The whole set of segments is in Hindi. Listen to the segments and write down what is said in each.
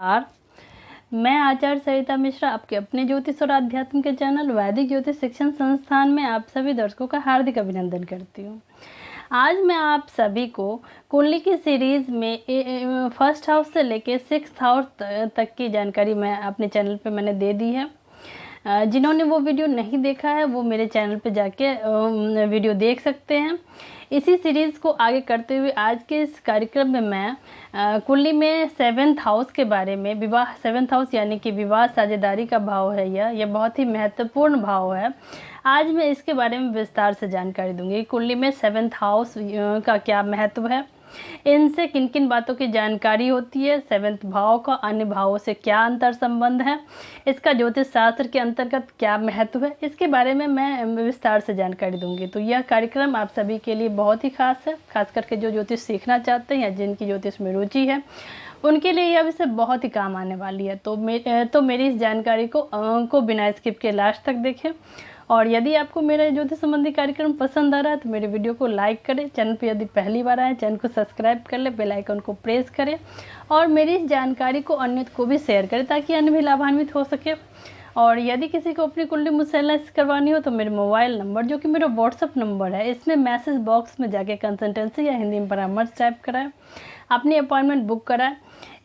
नमस्कार। मैं आचार्य सरिता मिश्रा आपके अपने ज्योतिष और आध्यात्म के चैनल वैदिक ज्योतिष शिक्षण संस्थान में आप सभी दर्शकों का हार्दिक अभिनंदन करती हूँ। आज मैं आप सभी को कुंडली की सीरीज़ में फर्स्ट हाउस से लेके सिक्स्थ हाउस तक की जानकारी मैं अपने चैनल पे मैंने दे दी है। जिन्होंने वो वीडियो नहीं देखा है वो मेरे चैनल पे जाके वीडियो देख सकते हैं। इसी सीरीज़ को आगे करते हुए आज के इस कार्यक्रम में मैं कुंडली में सेवन्थ हाउस के बारे में, विवाह सेवन्थ हाउस यानी कि विवाह साझेदारी का भाव है, यह बहुत ही महत्वपूर्ण भाव है। आज मैं इसके बारे में विस्तार से जानकारी दूंगी। कुंडली में सेवन्थ हाउस का क्या महत्व है, इनसे किन किन बातों की जानकारी होती है, सेवन्थ भाव का अन्य भावों से क्या अंतर संबंध है, इसका ज्योतिष शास्त्र के अंतर्गत क्या महत्व है, इसके बारे में मैं विस्तार से जानकारी दूंगी। तो यह कार्यक्रम आप सभी के लिए बहुत ही खास है, खास करके जो ज्योतिष सीखना चाहते हैं या जिनकी ज्योतिष में रुचि है उनके लिए यह विषय बहुत ही काम आने वाली है। तो मेरी इस जानकारी को बिना स्किप के लास्ट तक देखें। और यदि आपको मेरा ज्योतिष संबंधी कार्यक्रम पसंद आ रहा है तो मेरे वीडियो को लाइक करें। चैनल पर यदि पहली बार आए चैनल को सब्सक्राइब कर ले, बेल आइकन को प्रेस करें और मेरी इस जानकारी को अन्य को भी शेयर करें ताकि अन्य भी लाभान्वित हो सके। और यदि किसी को अपनी कुंडली मुझसे एनालिसिस करवानी हो तो मेरे मोबाइल नंबर, जो कि मेरा व्हाट्सअप नंबर है, इसमें मैसेज बॉक्स में जाके कंसल्टेंसी या हिंदी में परामर्श टाइप कराएं, अपनी अपॉइंटमेंट बुक कराएं।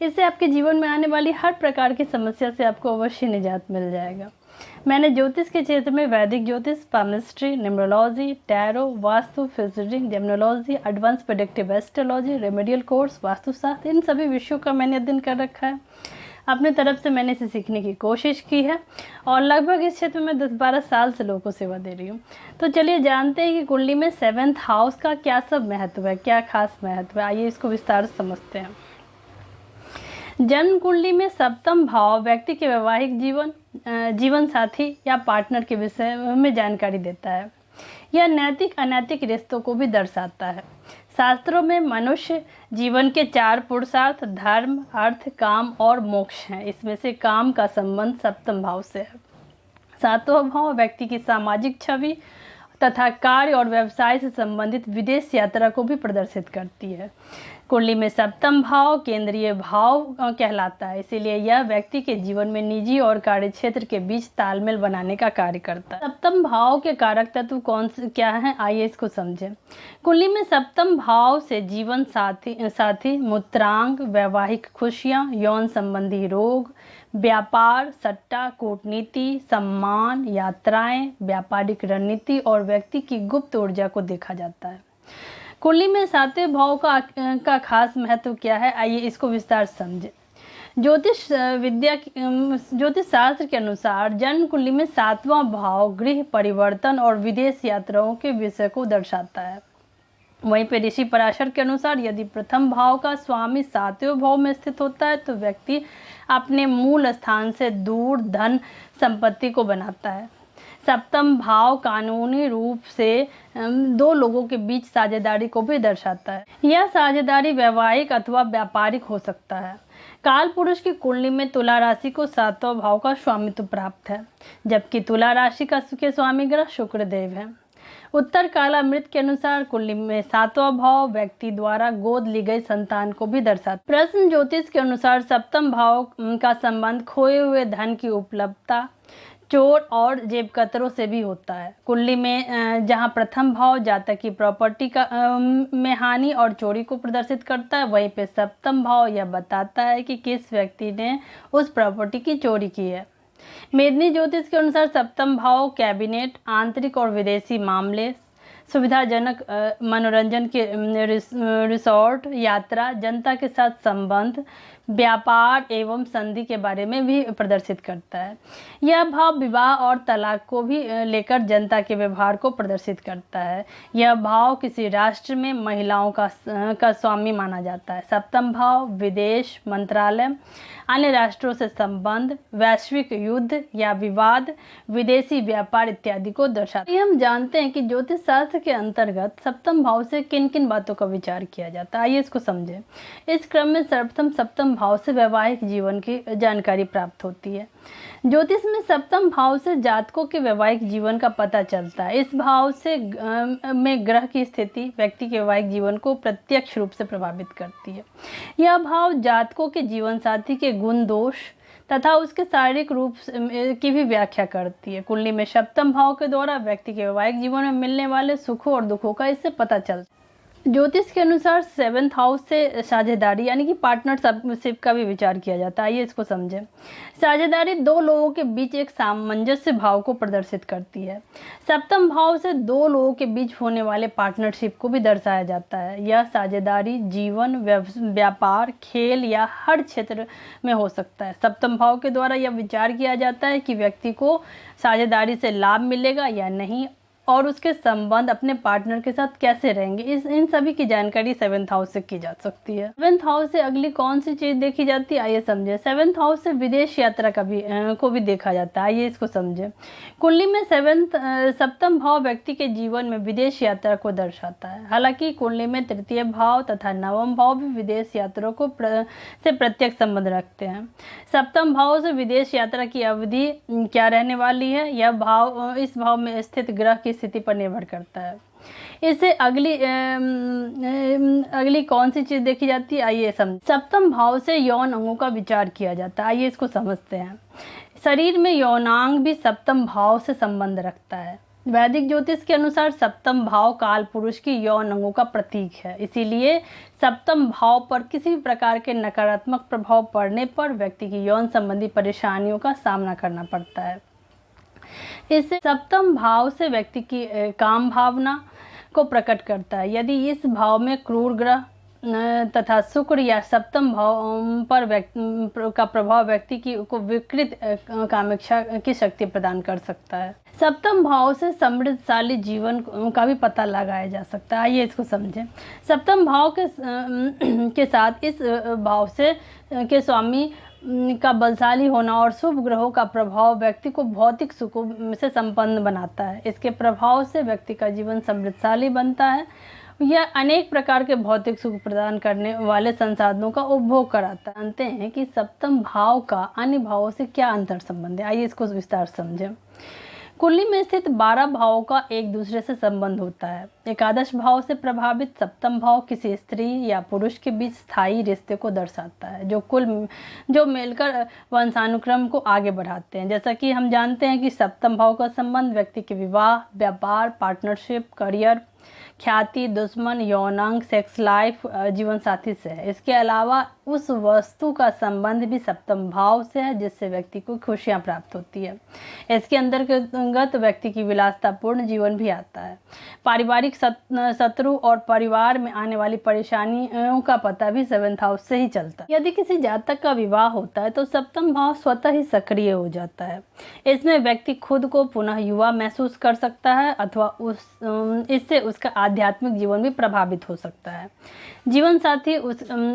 इससे आपके जीवन में आने वाली हर प्रकार की समस्या से आपको अवश्य निजात मिल जाएगा। मैंने ज्योतिष के क्षेत्र में वैदिक ज्योतिष, palmistry, numerology, tarot, vastu, physics, gemology, advance predictive astrology, remedial course, vastushastra, इन सभी विषयों का मैंने अध्ययन कर रखा है। अपने तरफ से मैंने इसे सीखने की कोशिश की है और लगभग इस क्षेत्र में 10-12 साल से लोगों को सेवा दे रही हूँ। तो चलिए जानते हैं कि कुंडली में सेवन्थ हाउस का क्या सब महत्व है, क्या खास महत्व है। आइए इसको विस्तार से समझते हैं। जन्म कुंडली में सप्तम भाव व्यक्ति के वैवाहिक जीवन साथी या पार्टनर के विषय में जानकारी देता है। यह नैतिक अनैतिक रिश्तों को भी दर्शाता है। शास्त्रों में मनुष्य जीवन के 4 पुरुषार्थ धर्म, अर्थ, काम और मोक्ष हैं। इसमें से काम का संबंध सप्तम भाव से है। सातवां भाव व्यक्ति की सामाजिक छवि तथा कार्य और व्यवसाय से संबंधित विदेश यात्रा को भी प्रदर्शित करती है। कुंडली में सप्तम भाव केंद्रीय भाव कहलाता है, इसीलिए यह व्यक्ति के जीवन में निजी और कार्य क्षेत्र के बीच तालमेल बनाने का कार्य करता है। सप्तम भाव के कारक तत्व कौन से क्या हैं, आइए इसको समझें। कुंडली में सप्तम भाव से जीवन साथी मूत्रांक, वैवाहिक खुशियां, यौन संबंधी रोग, व्यापार, सट्टा, कूटनीति, सम्मान, यात्राएं, व्यापारिक रणनीति और व्यक्ति की गुप्त ऊर्जा को देखा जाता है। कुंडली में सातवें भाव का खास महत्व क्या है, आइए इसको विस्तार से समझें। ज्योतिष शास्त्र के अनुसार जन्म कुंडली में सातवां भाव गृह परिवर्तन और विदेश यात्राओं के विषय को दर्शाता है। वहीं पे ऋषि पराशर के अनुसार यदि प्रथम भाव का स्वामी सातवें भाव में स्थित होता है तो व्यक्ति अपने मूल स्थान से दूर धन संपत्ति को बनाता है। सप्तम भाव कानूनी रूप से 2 लोगों के बीच साझेदारी को भी दर्शाता है। यह साझेदारी वैवाहिक अथवा व्यापारिक हो सकता है। काल पुरुष की कुंडली में तुला राशि को 7वां भाव का स्वामित्व प्राप्त है, जबकि तुला राशि का के स्वामी ग्रह शुक्रदेव है। उत्तर कालामृत के अनुसार कुंडली में 7वां भाव व्यक्ति द्वारा गोद ली गई संतान को भी दर्शाता है। प्रश्न ज्योतिष के अनुसार सप्तम भाव का संबंध खोए हुए धन की उपलब्धता, चोर और जेब कतरों से भी होता है। कुंडली में जहां प्रथम भाव जातक की प्रॉपर्टी में हानि और चोरी को प्रदर्शित करता है, वहीं पे सप्तम भाव यह बताता है कि किस व्यक्ति ने उस प्रॉपर्टी की चोरी की है। मेदिनी ज्योतिष के अनुसार सप्तम भाव कैबिनेट, आंतरिक और विदेशी मामले, सुविधाजनक मनोरंजन के रिसोर्ट, यात्रा, जनता के साथ संबंध, व्यापार एवं संधि के बारे में भी प्रदर्शित करता है। यह भाव विवाह और तलाक को भी लेकर जनता के व्यवहार को प्रदर्शित करता है। यह भाव किसी राष्ट्र में महिलाओं का स्वामी माना जाता है। सप्तम भाव विदेश, मंत्रालय, अन्य राष्ट्रों से संबंध, वैश्विक युद्ध या विवाद, विदेशी व्यापार इत्यादि को दर्शाता है। हम जानते हैं कि ज्योतिष शास्त्र के अंतर्गत सप्तम भाव से किन किन बातों का विचार किया जाता है, आइए इसको समझें। इस क्रम में सर्वप्रथम सप्तम सप्तम भाव से वैवाहिक जीवन की जानकारी प्राप्त होती है। ज्योतिष में सप्तम भाव से जातकों के वैवाहिक जीवन का पता चलता है। इस भाव से में ग्रह की स्थिति व्यक्ति के वैवाहिक जीवन को प्रत्यक्ष रूप से प्रभावित करती है। यह भाव जातकों के जीवन साथी के गुण दोष तथा उसके शारीरिक रूप की भी व्याख्या करती है। कुंडली में सप्तम भाव के द्वारा व्यक्ति के वैवाहिक जीवन में मिलने वाले सुखों और दुखों का इससे पता चलता है। ज्योतिष के अनुसार 7th हाउस से साझेदारी यानी कि पार्टनरशिप का भी विचार किया जाता है। आइए इसको समझें। साझेदारी दो लोगों के बीच एक सामंजस्य भाव को प्रदर्शित करती है। सप्तम भाव से दो लोगों के बीच होने वाले पार्टनरशिप को भी दर्शाया जाता है। यह साझेदारी जीवन, व्यापार, खेल या हर क्षेत्र में हो सकता है। सप्तम भाव के द्वारा यह विचार किया जाता है कि व्यक्ति को साझेदारी से लाभ मिलेगा या नहीं और उसके संबंध अपने पार्टनर के साथ कैसे रहेंगे। इन सभी की जानकारी 7th हाउस से की जा सकती है। 7th हाउस से अगली कौन सी चीज़ देखी जाती है, आइए समझे। 7th हाउस से विदेश यात्रा को भी देखा जाता है। आइए इसको समझे। कुंडली में सप्तम भाव व्यक्ति के जीवन में विदेश यात्रा को दर्शाता है। हालांकि कुंडली में तृतीय भाव तथा नवम भाव भी विदेश यात्रा से प्रत्यक्ष संबंध रखते हैं। सप्तम भाव से विदेश यात्रा की अवधि क्या रहने वाली है, यह भाव इस भाव में स्थित ग्रह की स्थिति पर निर्भर करता है। इससे अगली कौन सी चीज देखी जाती है, आइए समझ। सप्तम भाव से यौन अंगों का विचार किया जाता है। आइए इसको समझते हैं। शरीर में यौनांग भी सप्तम भाव से संबंध रखता है। वैदिक ज्योतिष के अनुसार सप्तम भाव काल पुरुष की यौन अंगों का प्रतीक है। इसीलिए सप्तम भाव पर किसी भी प्रकार के नकारात्मक प्रभाव पड़ने पर व्यक्ति की यौन संबंधी परेशानियों का सामना करना पड़ता है। इससे सप्तम भाव से व्यक्ति की काम भावना को प्रकट करता है। यदि इस भाव में क्रूर ग्रह तथा शुक्र या सप्तम भाव पर का प्रभाव व्यक्ति को विकृत कामेच्छा की शक्ति प्रदान कर सकता है। सप्तम भाव से समृद्धशाली जीवन का भी पता लगाया जा सकता है। आइए इसको समझें। सप्तम भाव के साथ इस भाव से के स्वामी का बलशाली होना और शुभ ग्रहों का प्रभाव व्यक्ति को भौतिक सुखों से संपन्न बनाता है। इसके प्रभाव से व्यक्ति का जीवन समृद्धशाली बनता है। यह अनेक प्रकार के भौतिक सुख प्रदान करने वाले संसाधनों का उपभोग कराता है। जानते हैं कि सप्तम भाव का अन्य भावों से क्या अंतर संबंध है, आइए इसको विस्तार से समझें। कुंडली में स्थित 12 भावों का एक दूसरे से संबंध होता है। एकादश भाव से प्रभावित सप्तम भाव किसी स्त्री या पुरुष के बीच स्थायी रिश्ते को दर्शाता है जो मिलकर वंशानुक्रम को आगे बढ़ाते हैं। जैसा कि हम जानते हैं कि सप्तम भाव का संबंध व्यक्ति के विवाह, व्यापार, पार्टनरशिप, करियर, ख्याति, दुश्मन, यौनांग, सेक्स लाइफ, जीवन साथी से है। इसके अलावा उस वस्तु का संबंध भी सप्तम भाव से है जिससे व्यक्ति को खुशियां प्राप्त होती है। इसके अंतर्गत व्यक्ति की विलासतापूर्ण जीवन भी आता है। पारिवारिक शत्रु और परिवार में आने वाली परेशानियों का पता भी 7th हाउस से ही चलता है। यदि किसी जातक का विवाह होता है तो सप्तम भाव स्वतः ही सक्रिय हो जाता है। इसमें व्यक्ति खुद को पुनः युवा महसूस कर सकता है अथवा इससे उसका आध्यात्मिक जीवन भी प्रभावित हो सकता है। जीवन साथी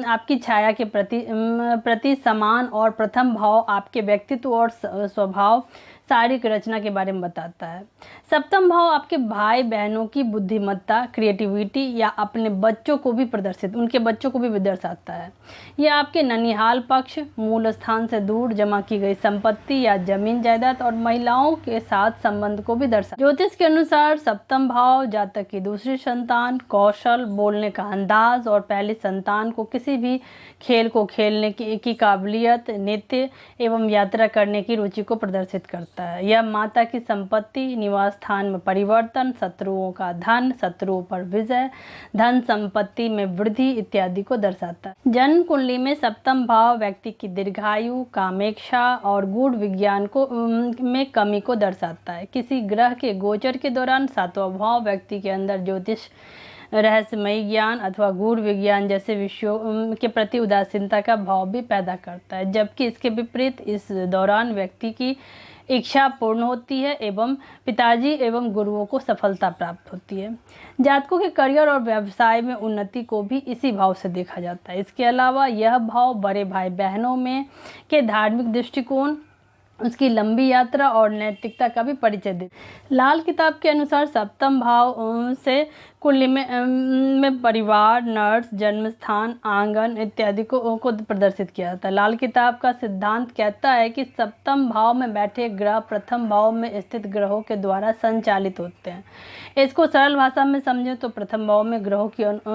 आपकी छाया के प्रति समान और प्रथम भाव आपके व्यक्तित्व और स्वभाव, शारीरिक रचना के बारे में बताता है। सप्तम भाव आपके भाई बहनों की बुद्धिमत्ता, क्रिएटिविटी या अपने बच्चों को भी दर्शाता है। यह आपके ननिहाल पक्ष, मूल स्थान से दूर जमा की गई संपत्ति या जमीन जायदाद और महिलाओं के साथ संबंध को भी दर्शाता है। ज्योतिष के अनुसार सप्तम भाव जातक की दूसरी संतान, कौशल, बोलने का अंदाज और पहली संतान को किसी भी खेल को खेलने की काबिलियत, नृत्य एवं यात्रा करने की रुचि को प्रदर्शित करता है। यह माता की संपत्ति, निवास स्थान में परिवर्तन, शत्रुओं का धन, शत्रुओं पर विजय, धन संपत्ति में वृद्धि इत्यादि को दर्शाता है। जन्म कुंडली में सप्तम भाव व्यक्ति की दीर्घायु, कामेक्षा और गूढ़ विज्ञान में कमी को दर्शाता है। किसी ग्रह के गोचर के दौरान 7वां भाव व्यक्ति के अंदर ज्योतिष, रहस्यमयी ज्ञान अथवा गूढ़ विज्ञान जैसे विषयों के प्रति उदासीनता का भाव भी पैदा करता है, जबकि इसके विपरीत इस दौरान व्यक्ति की इच्छा पूर्ण होती है एवं पिताजी एवं गुरुओं को सफलता प्राप्त होती है। जातकों के करियर और व्यवसाय में उन्नति को भी इसी भाव से देखा जाता है। इसके अलावा यह भाव बड़े भाई बहनों में के धार्मिक दृष्टिकोण, उसकी लंबी यात्रा और नैतिकता का भी परिचय देता है। लाल किताब के अनुसार सप्तम भाव से कुंडली में परिवार, नर्स, जन्म स्थान, आंगन इत्यादि को प्रदर्शित किया जाता है। लाल किताब का सिद्धांत कहता है कि सप्तम भाव में बैठे ग्रह प्रथम भाव में स्थित ग्रहों के द्वारा संचालित होते हैं। इसको सरल भाषा में समझें तो प्रथम भाव में ग्रहों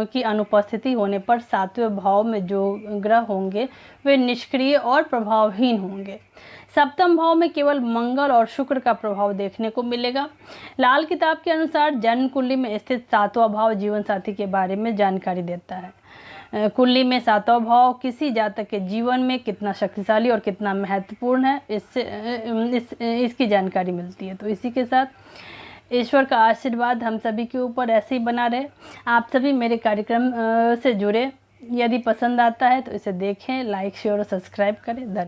की अनुपस्थिति होने पर सातवें भाव में जो ग्रह होंगे वे निष्क्रिय और प्रभावहीन होंगे। सप्तम भाव में केवल मंगल और शुक्र का प्रभाव देखने को मिलेगा। लाल किताब के अनुसार जन्म कुंडली में स्थित सातवां भाव जीवन साथी के बारे में जानकारी देता है। कुंडली में सातवां भाव किसी जातक के जीवन में कितना शक्तिशाली और कितना महत्वपूर्ण है इसकी जानकारी मिलती है। तो इसी के साथ ईश्वर का आशीर्वाद हम सभी के ऊपर ऐसे ही बना रहे। आप सभी मेरे कार्यक्रम से जुड़े। यदि पसंद आता है तो इसे देखें, लाइक, शेयर और सब्सक्राइब करें। धन्यवाद।